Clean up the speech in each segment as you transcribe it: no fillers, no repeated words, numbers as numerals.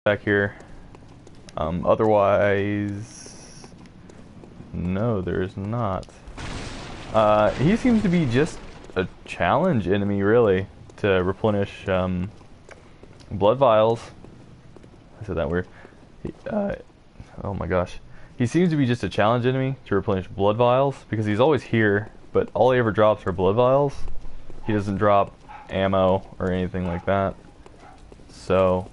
back here. Otherwise, no, there's not. He seems to be just a challenge enemy, really, to replenish blood vials. I said that weird. Oh my gosh. He seems to be just a challenge enemy to replenish blood vials because he's always here, but all he ever drops are blood vials. He doesn't drop ammo or anything like that. So,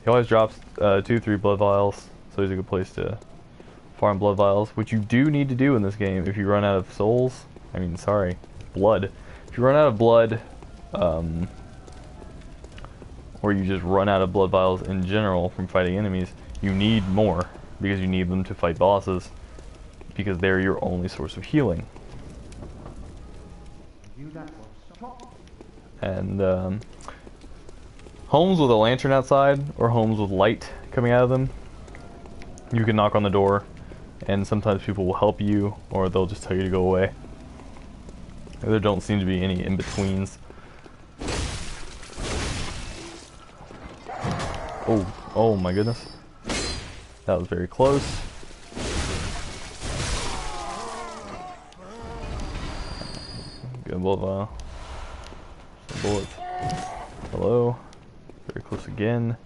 he always drops 2-3 blood vials, so he's a good place to farm blood vials, which you do need to do in this game if you run out of souls. I mean, sorry, blood. If you run out of blood, or you just run out of blood vials in general from fighting enemies, you need more, because you need them to fight bosses, because they're your only source of healing. And homes with a lantern outside, or homes with light coming out of them, you can knock on the door, and sometimes people will help you, or they'll just tell you to go away. There don't seem to be any in-betweens. Oh my goodness. That was very close. Good bullet vial. Some bullets. Hello. Very close again.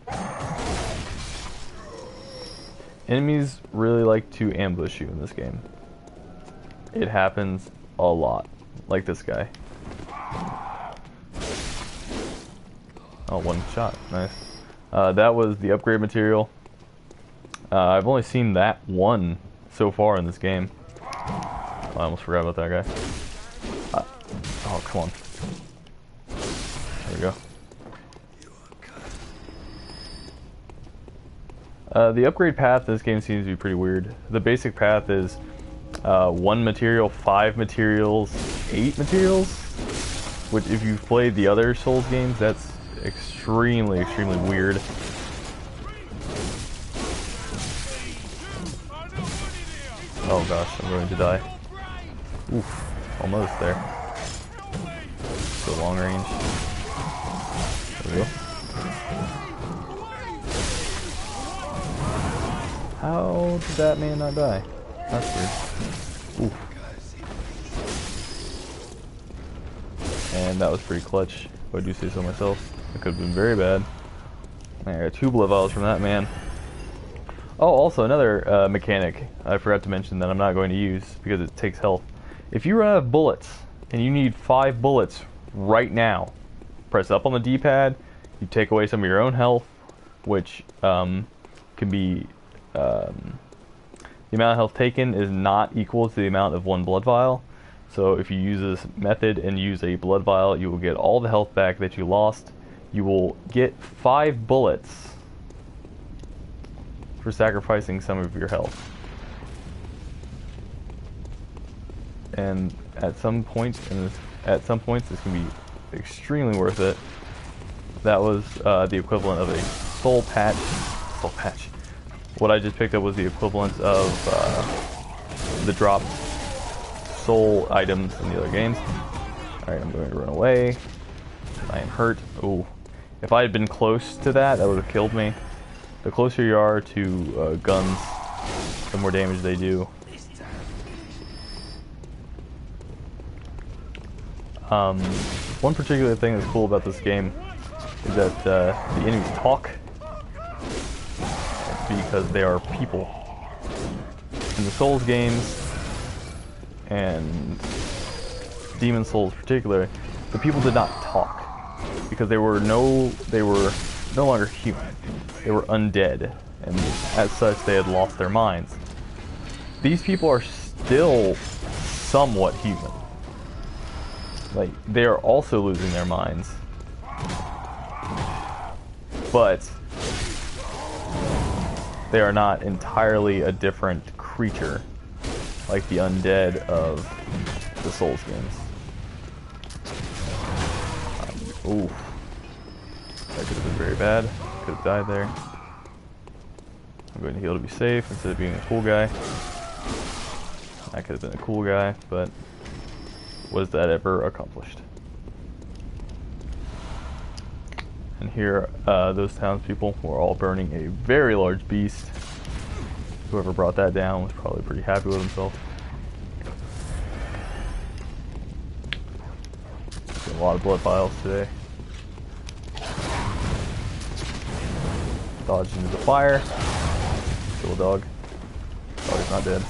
Enemies really like to ambush you in this game. It happens a lot. Like this guy. Oh, one shot. Nice. That was the upgrade material. I've only seen that one so far in this game. Oh, I almost forgot about that guy. Oh, come on. There we go. The upgrade path in this game seems to be pretty weird. The basic path is 1 material, 5 materials, 8 materials. Which, if you've played the other Souls games, that's extremely weird. Oh gosh, I'm going to die. Oof, almost there. Go long range. There we go. How did that man not die? That's weird. Oof. And that was pretty clutch, if I do say so myself. It could have been very bad. I got 2 blood vials from that man. Oh, also another mechanic I forgot to mention that I'm not going to use because it takes health. If you run out of bullets and you need 5 bullets right now, press up on the D-pad, you take away some of your own health, which can be... the amount of health taken is not equal to the amount of 1 blood vial. So if you use this method and use a blood vial, you will get all the health back that you lost. You will get 5 bullets for sacrificing some of your health. And at some points, this can be extremely worth it. That was the equivalent of a soul patch. What I just picked up was the equivalent of the dropped soul items in the other games. Alright, I'm going to run away. I am hurt. Ooh. If I had been close to that, that would have killed me. The closer you are to guns, the more damage they do. One particular thing that's cool about this game is that the enemies talk because they are people. In the Souls games, and Demon Souls in particular, the people did not talk because they were no longer human. They were undead, and as such they had lost their minds. These people are still somewhat human. Like, they are also losing their minds, but they are not entirely a different creature like the undead of the Souls games. Ooh. That could have been very bad. Could have died there. I'm going to heal to be safe instead of being a cool guy. That could have been a cool guy, but was that ever accomplished? And here, those townspeople were all burning a very large beast. Whoever brought that down was probably pretty happy with himself. Got a lot of blood vials today. Dodged into the fire. Kill a dog. Oh, he's not dead.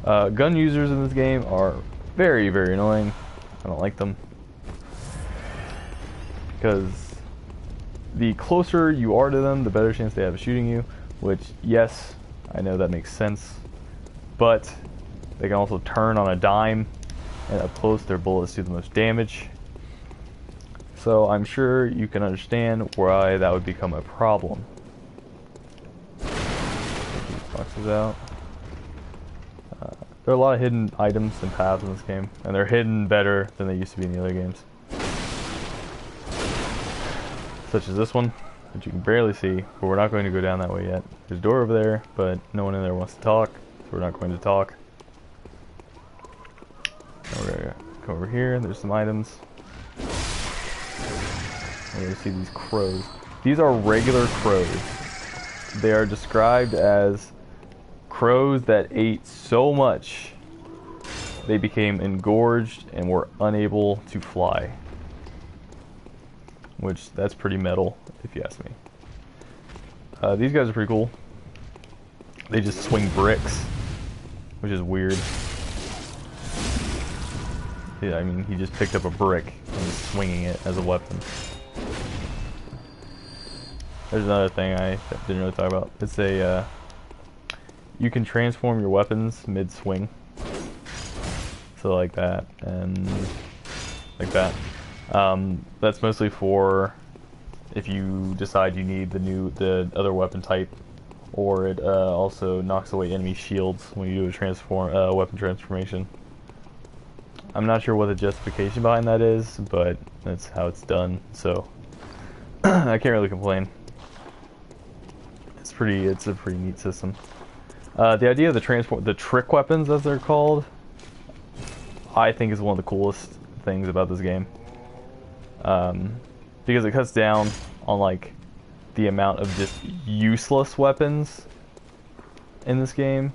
Alright. Gun users in this game are very, very annoying. I don't like them. Because the closer you are to them, the better chance they have of shooting you. Which, yes, I know that makes sense. But they can also turn on a dime, and up close their bullets do the most damage. So I'm sure you can understand why that would become a problem. Take these boxes out. There are a lot of hidden items and paths in this game, and they're hidden better than they used to be in the other games. Such as this one, which you can barely see, but we're not going to go down that way yet. There's a door over there, but no one in there wants to talk, so we're not going to talk. We're gonna come over here, there's some items. We're gonna see these crows. These are regular crows. They are described as crows that ate so much they became engorged and were unable to fly. Which, that's pretty metal, if you ask me. These guys are pretty cool. They just swing bricks, which is weird. Yeah, I mean, he just picked up a brick and is swinging it as a weapon. There's another thing I didn't really talk about. It's a, you can transform your weapons mid-swing. So like that, and like that. That's mostly for if you decide you need the other weapon type, or it also knocks away enemy shields when you do a weapon transformation. I'm not sure what the justification behind that is, but that's how it's done, so I can't really complain. It's a pretty neat system. The idea of the trick weapons, as they're called, I think is one of the coolest things about this game. Because it cuts down on like the amount of just useless weapons in this game.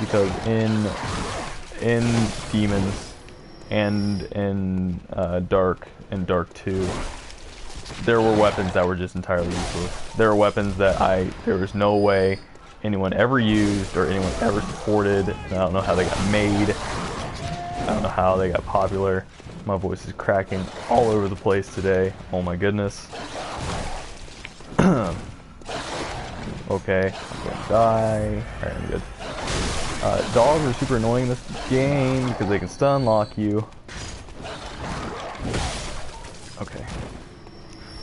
Because in Demons and in Dark 2, there were weapons that were just entirely useless. There were weapons that there was no way anyone ever used or anyone ever supported. I don't know how they got made. I don't know how they got popular. My voice is cracking all over the place today. Oh my goodness. Okay, I'm gonna die. Alright, I'm good. Dogs are super annoying in this game because they can stun lock you. Okay.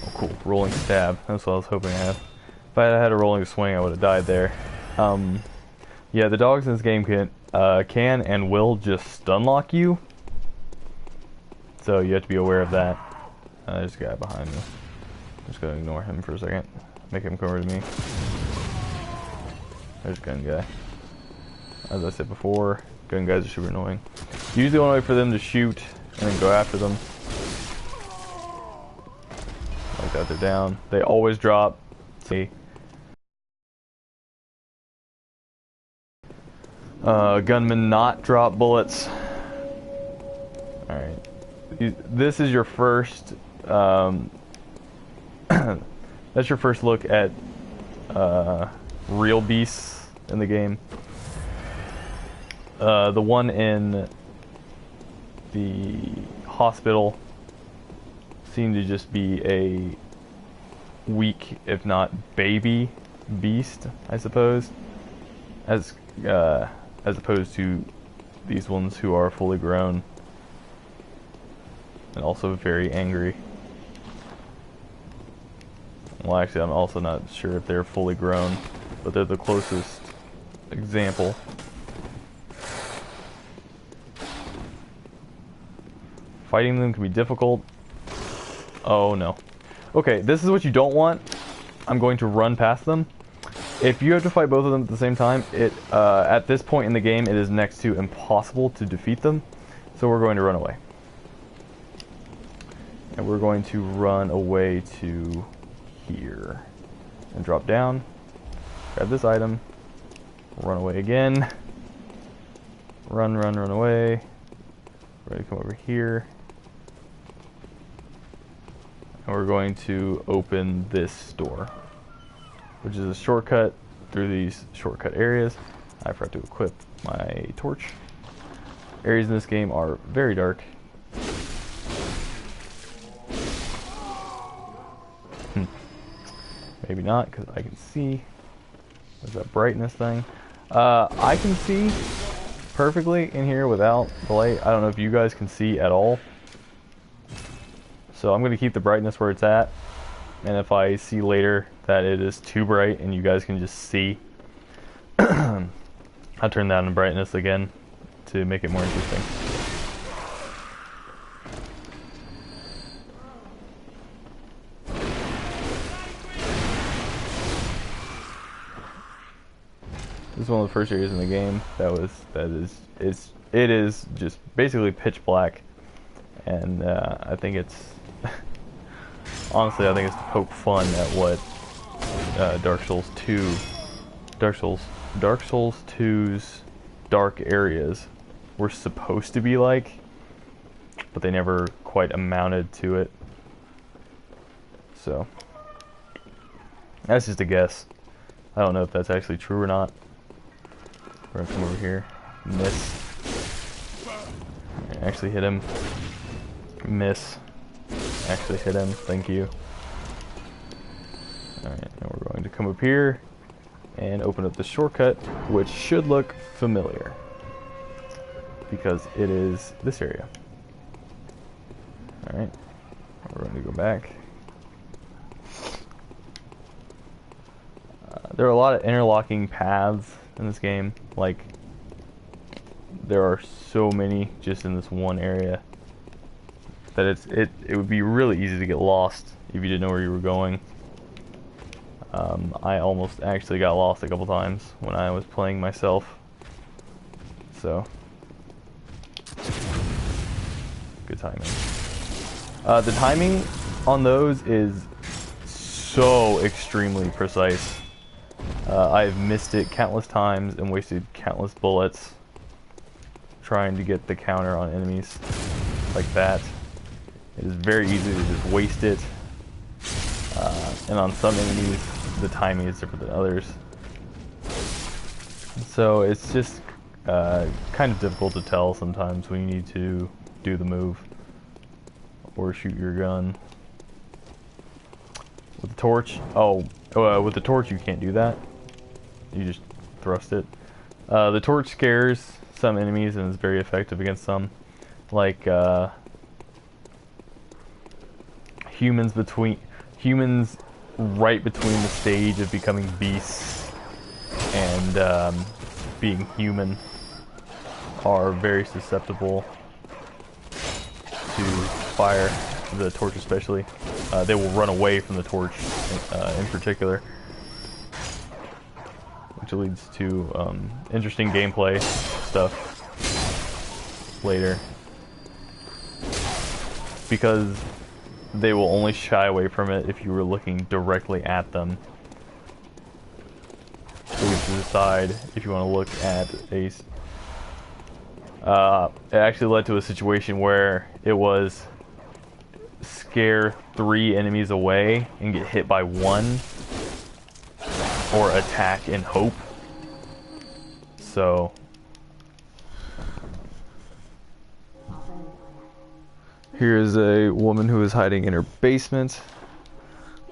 Oh cool, rolling stab. That's what I was hoping I had. If I had a rolling swing, I would have died there. Yeah, the dogs in this game can and will just stun lock you. So you have to be aware of that. There's a guy behind me. I'm just gonna ignore him for a second. Make him come over to me. There's a gun guy. As I said before, gun guys are super annoying. Usually the only way for them to shoot and then go after them. Like that, they're down. They always drop. See. Gunmen not drop bullets. Alright. This is your first that's your first look at real beasts in the game. The one in the hospital seemed to just be a weak, if not baby, beast, I suppose, as opposed to these ones who are fully grown and also very angry. Well, actually, I'm also not sure if they're fully grown, but they're the closest example. Fighting them can be difficult. Oh no. Okay, this is what you don't want. I'm going to run past them. If you have to fight both of them at the same time, at this point in the game, it is next to impossible to defeat them. So we're going to run away. And we're going to run away to here. And drop down. Grab this item. Run away again. Run away. We're going to come over here. And we're going to open this door, which is a shortcut through these shortcut areas. I forgot to equip my torch. Areas in this game are very dark. Maybe not, because I can see. There's that brightness thing. I can see perfectly in here without the light. I don't know if you guys can see at all. So I'm going to keep the brightness where it's at. And if I see later that it is too bright and you guys can just see, I'll turn down the brightness again to make it more interesting. This is one of the first areas in the game it is just basically pitch black, and I think it's honestly I think it's to poke fun at what Dark Souls 2's dark areas were supposed to be like, but they never quite amounted to it. So that's just a guess. I don't know if that's actually true or not. We're gonna come over here. Miss. Actually hit him. Miss. Actually hit him. Thank you. Alright, now we're going to come up here and open up the shortcut, which should look familiar, because it is this area. Alright, we're going to go back. There are a lot of interlocking paths in this game. Like, there are so many just in this one area that it would be really easy to get lost if you didn't know where you were going. I almost actually got lost a couple times when I was playing myself. So, good timing. The timing on those is so extremely precise. I've missed it countless times and wasted countless bullets trying to get the counter on enemies like that. It is very easy to just waste it. And on some enemies, the timing is different than others. So it's just kind of difficult to tell sometimes when you need to do the move or shoot your gun. With the torch, with the torch you can't do that. You just thrust it. The torch scares some enemies and is very effective against some, like humans right between the stage of becoming beasts and being human are very susceptible to fire. The torch especially. They will run away from the torch in particular, which leads to interesting gameplay stuff later, because they will only shy away from it if you were looking directly at them. So you have to decide if you want to look at a... it actually led to a situation where it was scare 3 enemies away and get hit by 1, or attack and hope. So here's a woman who is hiding in her basement.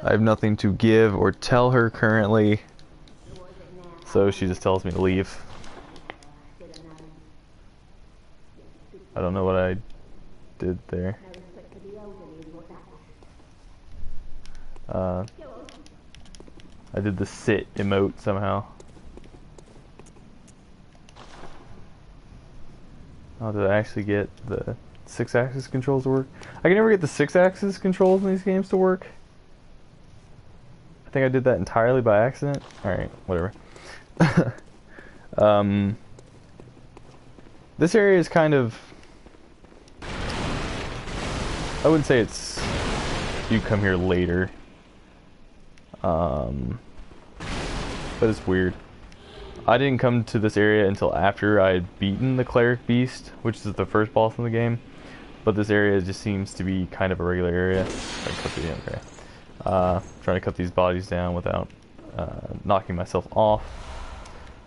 I have nothing to give or tell her currently, so she just tells me to leave. I don't know what I did there. I did the sit emote somehow. Oh, did I actually get the 6-axis controls to work? I can never get the 6-axis controls in these games to work. I think I did that entirely by accident. Alright, whatever. This area is kind of... I wouldn't say it's... You come here later. But it's weird. I didn't come to this area until after I had beaten the Cleric Beast, which is the first boss in the game. But this area just seems to be kind of a regular area. Trying to cut these bodies down without knocking myself off,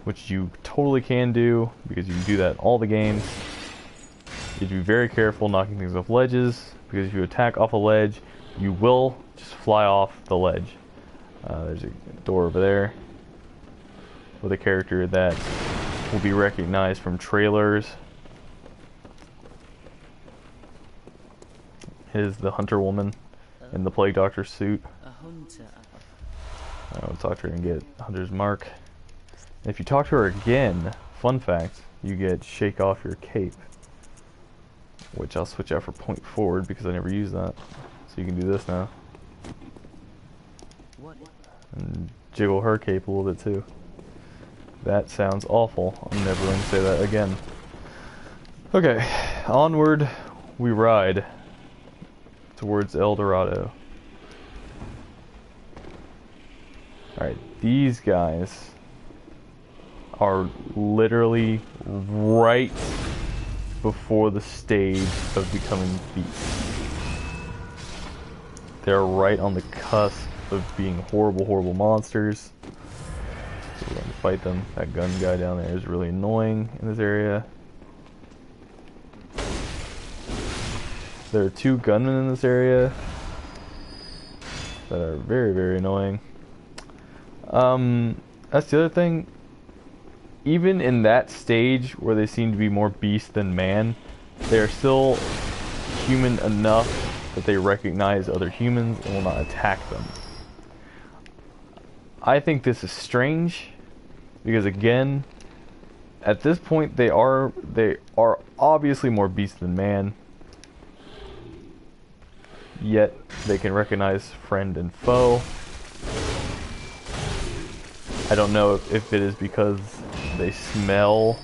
which you totally can do, because you can do that in all the games. You have to be very careful knocking things off ledges, because if you attack off a ledge, you will just fly off the ledge. There's a door over there with a character that will be recognized from trailers. It is the Hunter Woman in the Plague Doctor suit. I'll talk to her and get Hunter's Mark. And if you talk to her again, fun fact, you get Shake Off Your Cape, which I'll switch out for Point Forward because I never use that. So you can do this now. And jiggle her cape a little bit too. That sounds awful. I'm never going to say that again. Okay, onward we ride towards El Dorado. Alright, these guys are literally right before the stage of becoming beasts. They're right on the cusp of being horrible, horrible monsters. So we're going to fight them. That gun guy down there is really annoying in this area. There are 2 gunmen in this area that are very, very annoying. That's the other thing. Even in that stage where they seem to be more beast than man, they are still human enough that they recognize other humans and will not attack them. I think this is strange because, again, at this point they are obviously more beast than man, yet they can recognize friend and foe. I don't know if it is because they smell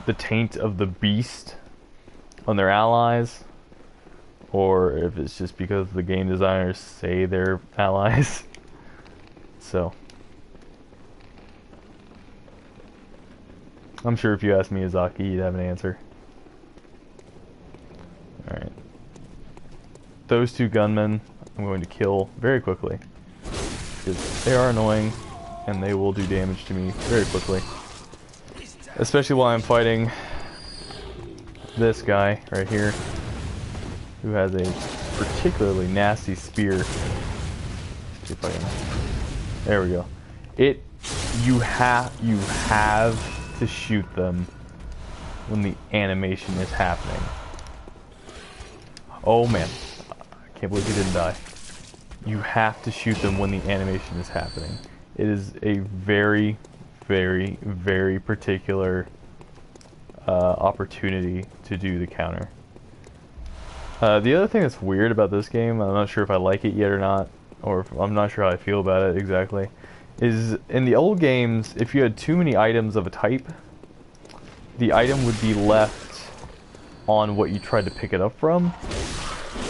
the taint of the beast on their allies, or if it's just because the game designers say they're allies. So, I'm sure if you asked Miyazaki, he'd have an answer. Alright. Those 2 gunmen I'm going to kill very quickly, because they are annoying and they will do damage to me very quickly. Especially while I'm fighting this guy right here, who has a particularly nasty spear. See if I can... There we go. You have to shoot them when the animation is happening. Oh man, I can't believe he didn't die. You have to shoot them when the animation is happening. It is a very, very, very particular opportunity to do the counter. The other thing that's weird about this game, I'm not sure if I like it yet or not, or if, I'm not sure how I feel about it exactly, is in the old games, if you had too many items of a type, the item would be left on what you tried to pick it up from.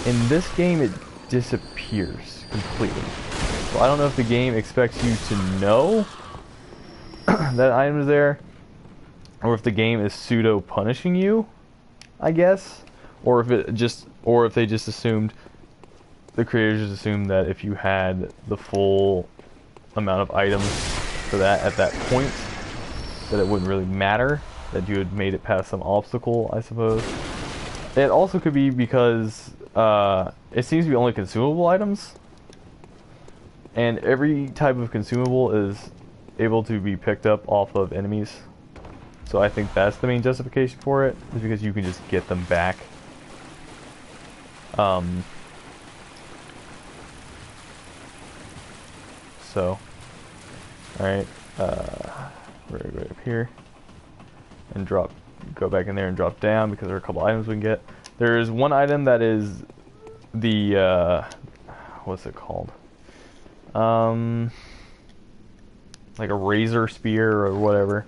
In this game, it disappears completely. So I don't know if the game expects you to know that item is there, or if the game is pseudo punishing you, I guess, or if they just assumed, the creators just assumed that if you had the full amount of items for that at that point, that it wouldn't really matter, that you had made it past some obstacle, I suppose. It also could be because it seems to be only consumable items, and every type of consumable is able to be picked up off of enemies. So I think that's the main justification for it, is because you can just get them back. So, alright, we're gonna go up here and go back in there and drop down, because there are a couple items we can get. There's one item that is the, what's it called? Um, like a razor spear or whatever.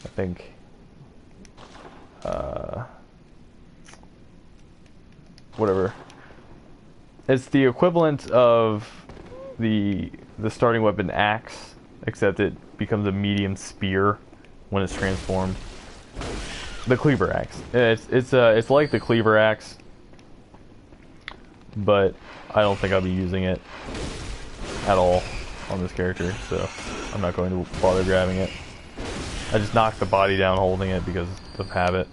I think. Whatever. It's the equivalent of the starting weapon axe, except it becomes a medium spear when it's transformed. The cleaver axe. It's like the cleaver axe, but I don't think I'll be using it at all on this character, so I'm not going to bother grabbing it. I just knocked the body down holding it because of habit.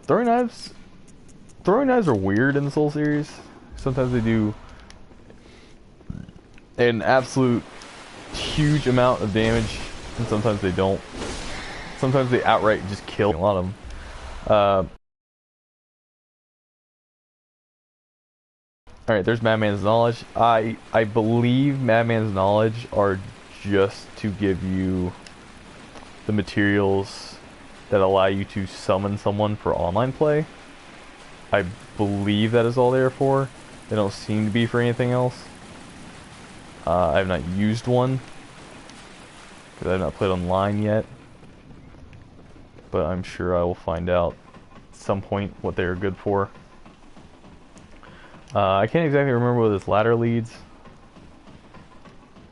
Throwing knives are weird in the Soul series. Sometimes they do an absolute huge amount of damage, and sometimes they don't. Sometimes they outright just kill a lot of them. Alright, there's Madman's Knowledge. I believe Madman's Knowledge are just to give you the materials that allow you to summon someone for online play. I believe that is all they are for. They don't seem to be for anything else. I have not used one because I have not played online yet, but I'm sure I will find out at some point what they are good for. I can't exactly remember where this ladder leads,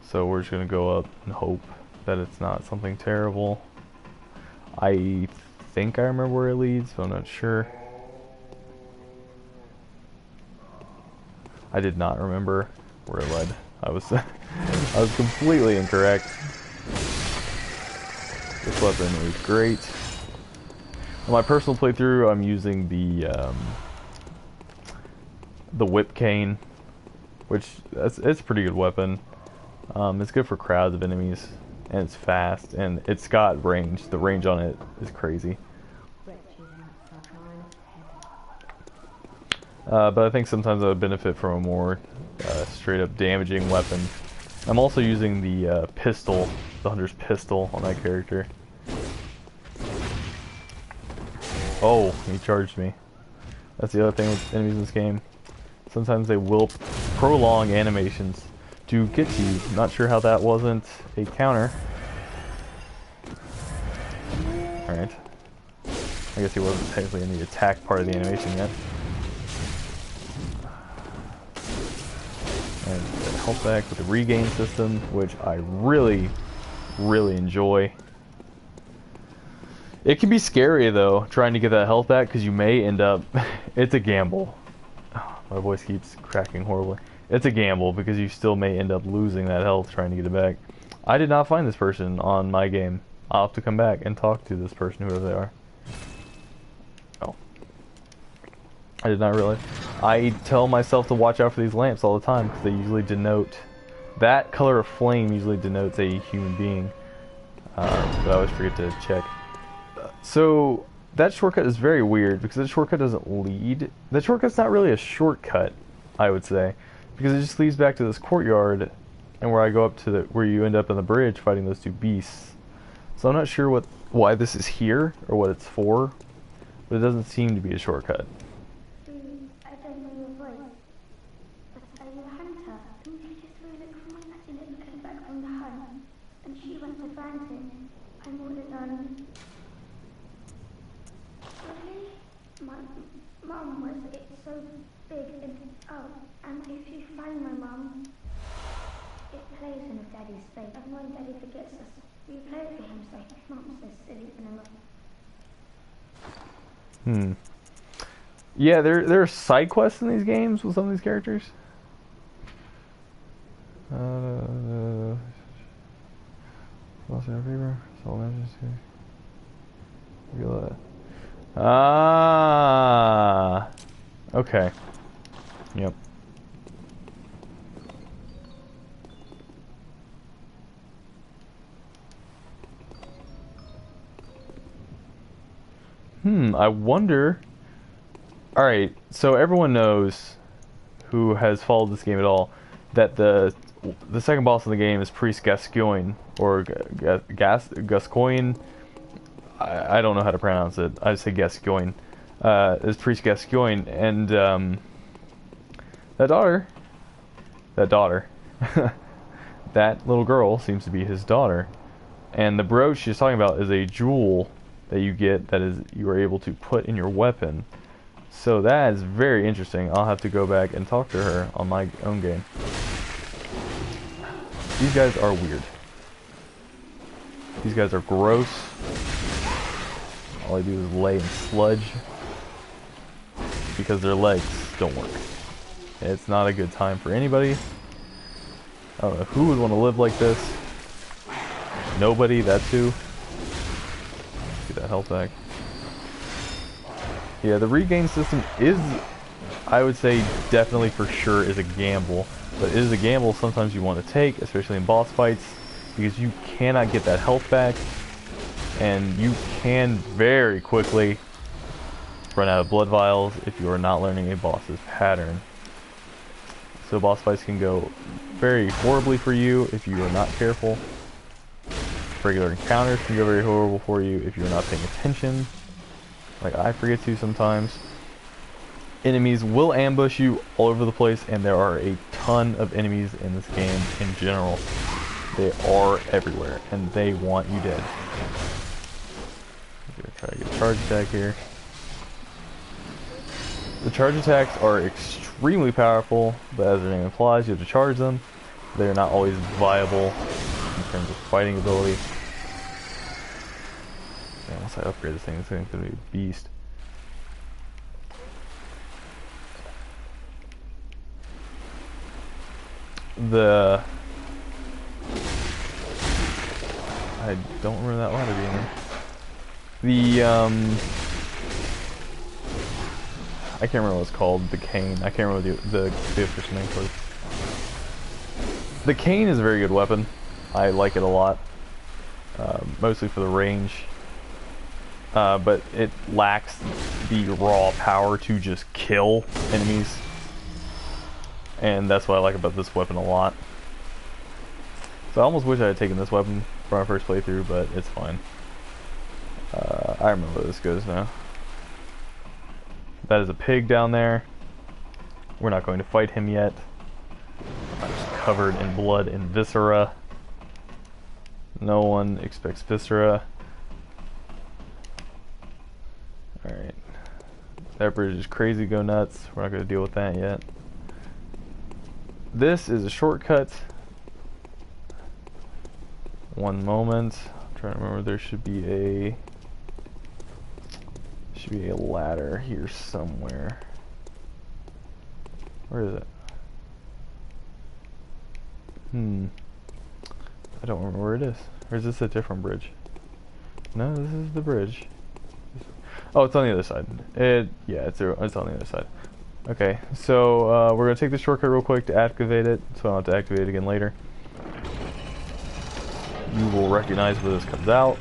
so we're just gonna go up and hope that it's not something terrible. I think I remember where it leads, but I'm not sure. I did not remember where it led. I was I was completely incorrect. This weapon is great. On my personal playthrough, I'm using the whip cane, which it's a pretty good weapon. It's good for crowds of enemies, and it's fast, and it's got range. The range on it is crazy. But I think sometimes I would benefit from a more straight up damaging weapon. I'm also using the pistol, the Hunter's pistol on that character. Oh, he charged me. That's the other thing with enemies in this game. Sometimes they will prolong animations to get to you. Not sure how that wasn't a counter. Alright. I guess he wasn't technically in the attack part of the animation yet. And get health back with the regain system, which I really, really enjoy. It can be scary though, trying to get that health back, because you may end up... It's a gamble. Oh, my voice keeps cracking horribly. It's a gamble, because you still may end up losing that health trying to get it back. I did not find this person on my game. I'll have to come back and talk to this person, whoever they are. Oh. I did not realize. I tell myself to watch out for these lamps all the time, because they usually denote... That color of flame usually denotes a human being. But I always forget to check. So, that shortcut is very weird, because that shortcut doesn't lead... That shortcut's not really a shortcut, I would say. Because it just leads back to this courtyard, and where I go up to the... Where you end up on the bridge fighting those two beasts. So I'm not sure why this is here, or what it's for. But it doesn't seem to be a shortcut. I don't know your voice, but are you a hunter? Didn't you just really look for my cousin that came back from the hunt, and she went to find him? I'm ordered on... Really? My mum was, it's so big and... Oh, and if you find my mum, it plays in Daddy's face. And when Daddy forgets us, we play it for him, so Mum says silly and Yeah, there are side quests in these games with some of these characters. Lost our favor. Soul Majesty. Feel that. Ah. Okay. Yep. I wonder... Alright, so everyone knows, who has followed this game at all, that the second boss of the game is Priest Gascoigne, or Gascoigne. I don't know how to pronounce it. I say Gascoigne. It's Priest Gascoigne, and that daughter, That little girl seems to be his daughter. And the brooch she's talking about is a jewel that you get that is you are able to put in your weapon. So that is very interesting. I'll have to go back and talk to her on my own game. These guys are weird. These guys are gross. All they do is lay in sludge because their legs don't work. It's not a good time for anybody. I don't know who would want to live like this. Nobody, that too. Get that health back. Yeah, the regain system is, I would say, definitely for sure is a gamble. But it is a gamble sometimes you want to take, especially in boss fights, because you cannot get that health back. And you can very quickly run out of blood vials if you are not learning a boss's pattern. So boss fights can go very horribly for you if you are not careful. Regular encounters can go very horrible for you if you're not paying attention. Like I forget to sometimes. Enemies will ambush you all over the place, and there are a ton of enemies in this game in general. They are everywhere, and they want you dead. I'm gonna try to get a charge attack here. The charge attacks are extremely powerful, but as their name implies, you have to charge them. They're not always viable in terms of fighting ability. Man, once I upgrade this thing gonna be a beast. I don't remember that ladder being there. I can't remember what it's called. The cane. I can't remember the official name for it. The cane is a very good weapon. I like it a lot. Mostly for the range. But it lacks the raw power to just kill enemies. And that's what I like about this weapon a lot. So I almost wish I had taken this weapon for my first playthrough, but it's fine. I remember where this goes now. That is a pig down there. We're not going to fight him yet. I'm just covered in blood and viscera. No one expects viscera. Alright. That bridge is crazy, go nuts. We're not going to deal with that yet. This is a shortcut. One moment. I'm trying to remember, there should be a ladder here somewhere. Where is it? I don't remember where it is. Or is this a different bridge? No, this is the bridge. Oh, it's on the other side. Yeah, it's on the other side. Okay, so we're gonna take the shortcut real quick to activate it, so I don't have to activate it again later. You will recognize where this comes out.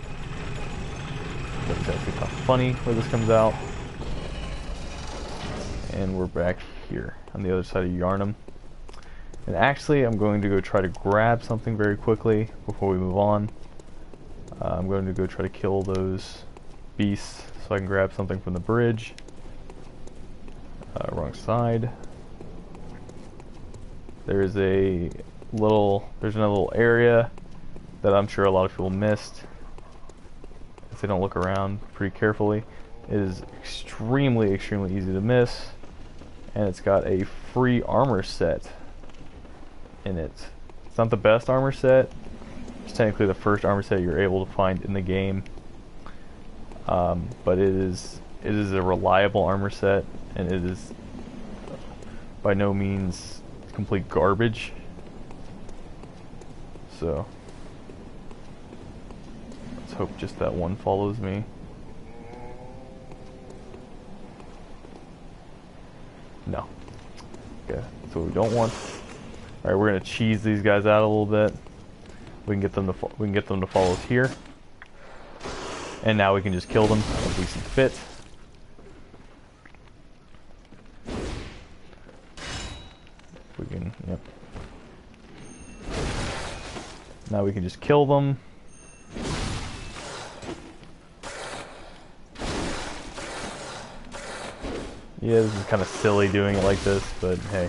That's actually kind of funny where this comes out. And we're back here on the other side of Yarnum. And actually, I'm going to go try to grab something very quickly before we move on. I'm going to go try to kill those beasts so I can grab something from the bridge. Wrong side. There's another little area that I'm sure a lot of people missed if they don't look around pretty carefully. It is extremely easy to miss, and it's got a free armor set in it. It's not the best armor set. It's technically the first armor set you're able to find in the game, but it is a reliable armor set, and it is by no means complete garbage. So let's hope just that one follows me. No. Okay, that's what we don't want. All right, we're gonna cheese these guys out a little bit. We can get them to follow us here, and now we can just kill them as we see fit. We can, yep. Now we can just kill them. Yeah, this is kind of silly doing it like this, but hey.